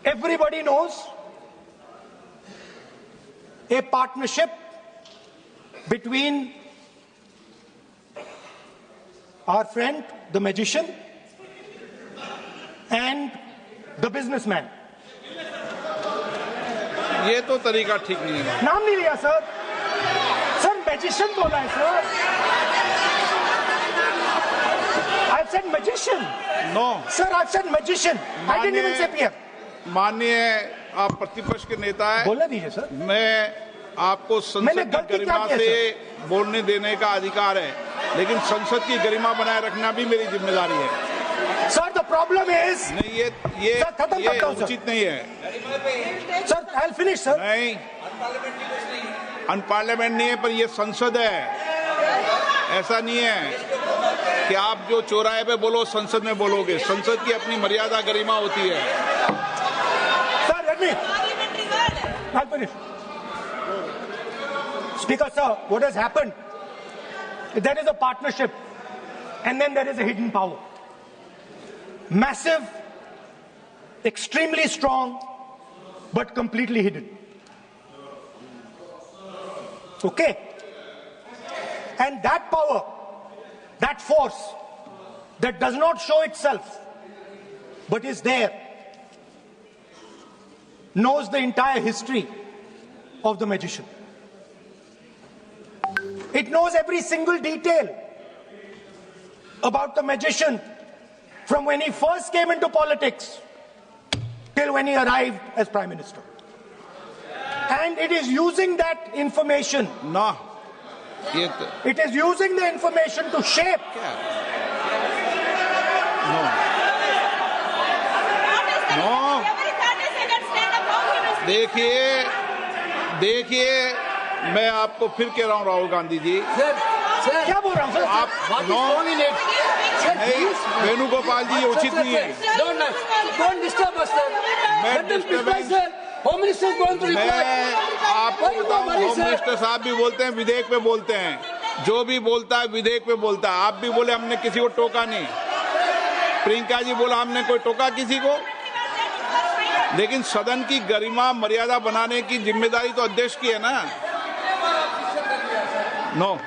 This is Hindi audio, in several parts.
everybody knows a partnership between our friend, the magician, and the businessman. ये तो तरीका ठीक नहीं है। नाम नहीं लिया सर, सर मैजिशियन बोला है sir. I've said magician. No. Sir, I've said magician. I didn't even say PM. माननीय आप प्रतिपक्ष के नेता हैं। बोलने दीजिए सर। मैं आपको संसद की गरिमा से बोलने देने का अधिकार है, लेकिन संसद की गरिमा बनाए रखना भी मेरी जिम्मेदारी है। Sir, the problem is नहीं, ये उचित नहीं है। Sir, I'll finish, sir. नहीं, अनपार्लियामेंट नहीं है, पर ये संसद है। ऐसा नहीं है कि आप जो चौराहे पे बोलो संसद में बोलोगे। संसद की अपनी मर्यादा गरिमा होती है। Sir, let me. I'll finish. Speaker, sir, what has happened? There is a partnership, and then there is a hidden power. Massive, extremely strong, but completely hidden. Okay? And that power, that force, that does not show itself, but is there, knows the entire history of the magician. It knows every single detail about the magician from when he first came into politics till when he arrived as Prime Minister. And it is using that information. No. It is using the information to shape. No. देखिए मैं आपको फिर कह रहा हूँ राहुल गांधी जी। क्या बोल रहा हूँ सर? आप नहीं, वेणुगोपाल जी, ये उचित नहीं है। Don't disturb us, sir. Let them reply, sir. Home Minister is going to reply. मैं आपको बताऊं, होम मिनिस्टर साहब भी बोलते हैं, विधेयक पे बोलते हैं। जो भी बोलता है विधेयक पे बोलता है। आप भी बोले हमने किसी को टोका नहीं। प्रियंका जी बोला हमने कोई टोका किसी को। लेकिन सदन की गरिमा मर्यादा बनाने की जिम्मेदारी तो अध्यक्ष की है ना। नो।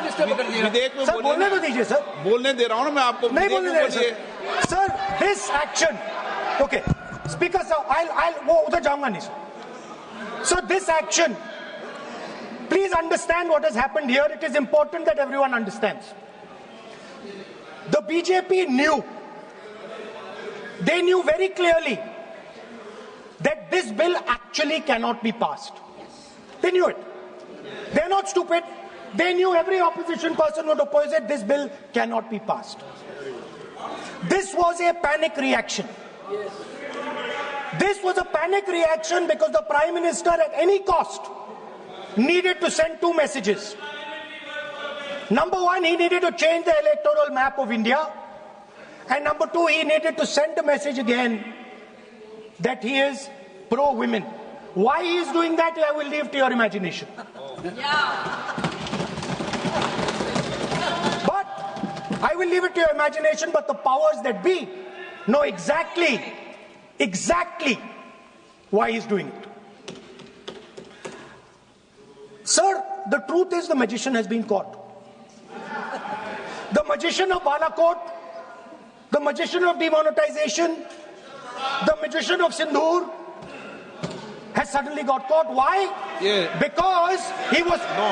विधेयक में बोलने तो दीजिए सर। बोलने दे रहा हूँ ना मैं आपको। नहीं बोलने दे रहे sir. This action, okay speaker sir, I'll वो उधर जाऊंगा नहीं sir. So this action, please understand what has happened here. It is important that everyone understands. The BJP knew, they knew very clearly that this bill actually cannot be passed. They knew it. They're not stupid. They knew every opposition person would oppose it. This bill cannot be passed. This was a panic reaction. This was a panic reaction because the Prime Minister at any cost needed to send two messages. Number one, he needed to change the electoral map of India. And number two, he needed to send a message again that he is pro-women. Why he is doing that, I will leave to your imagination. But I will leave it to your imagination, but the powers that be know exactly why he's doing it. Sir, the truth is the magician has been caught. The magician of Balakot, the magician of demonetization, the magician of Sindhur has suddenly got caught. Why? Yeah. Because he was... No.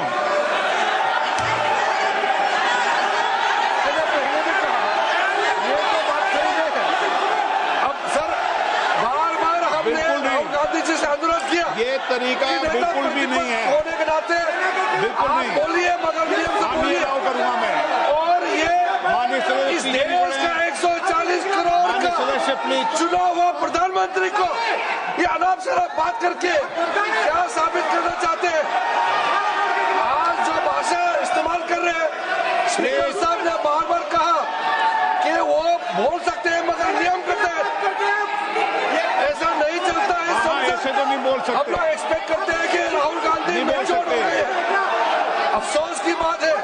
ये तरीका बिल्कुल भी नहीं है। होने के नाते बिल्कुल नहीं। बोलिए मगर नियम से बोलिए। करूंगा मैं। और ये माननीय इस देश का 140 करोड़ का चुना हुआ प्रधानमंत्री को ये अनाप शराब बात करके क्या साबित करना चाहते हैं? आज जो भाषा इस्तेमाल कर रहे हैं, स्पीकर साहब ने बार-बार कहा कि वो बोल सकते हैं मगर नियम के तहत ऐसा नहीं चलता है। ऐसे तो नहीं बोल सकते। हम लोग एक्सपेक्ट करते हैं कि राहुल गांधी मेच्योर हो गए। अफसोस की बात है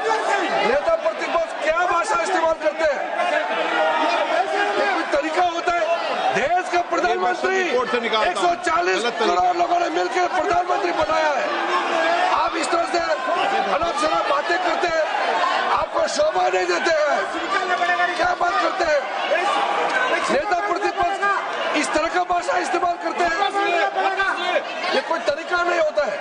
नेता प्रतिपक्ष क्या भाषा इस्तेमाल करते हैं। कोई तरीका होता है प्रधानमंत्री रिपोर्ट से निकालता हूं। 140 करोड़ लोगों ने मिलकर प्रधानमंत्री बनाया है। आप इस तरह से अनाप शनाप बातें करते हैं, आपको शोभा नहीं देते हैं। क्या बात करते हैं? नेता प्रतिपक्ष इस तरह का भाषा इस्तेमाल करते हैं, ये कोई तरीका नहीं होता है।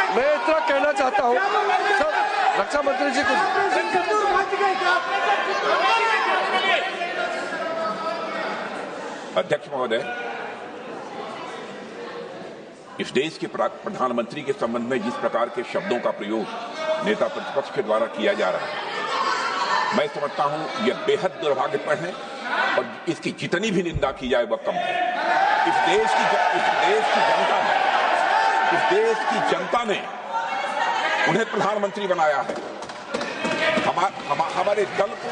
मैं इतना कहना चाहता हूँ सर, रक्षा मंत्री जी कुछ अध्यक्ष महोदय, इस देश के प्रधानमंत्री के संबंध में जिस प्रकार के शब्दों का प्रयोग नेता प्रतिपक्ष के द्वारा किया जा रहा है, मैं समझता हूं यह बेहद दुर्भाग्यपूर्ण है और इसकी जितनी भी निंदा की जाए वह कम है। इस देश की जनता ने उन्हें प्रधानमंत्री बनाया है। हमारे दल को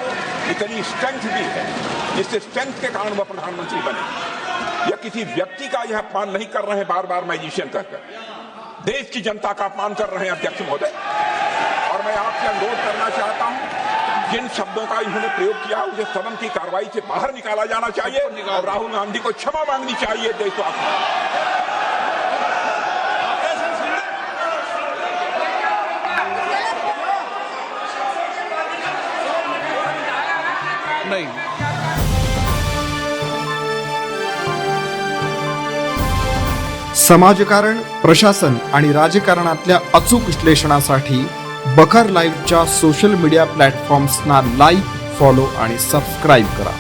इतनी स्ट्रेंथ दी है, जिससे स्ट्रेंथ के कारण वह प्रधानमंत्री बने। या किसी व्यक्ति का यह अपमान नहीं कर रहे हैं बार बार मैजिशियन कहकर, देश की जनता का अपमान कर रहे हैं अध्यक्ष महोदय। और मैं आपसे अनुरोध करना चाहता हूं, जिन शब्दों का इन्होंने प्रयोग किया उसे सदन की कार्रवाई से बाहर निकाला जाना चाहिए और राहुल गांधी को क्षमा मांगनी चाहिए देशवासियों। नहीं, समाजकारण, प्रशासन आणि राजकारणातल्या अचूक विश्लेषणासाठी बखर लाईव्हच्या सोशल मीडिया प्लॅटफॉर्म्सना लाईक, फॉलो आणि सबस्क्राईब करा.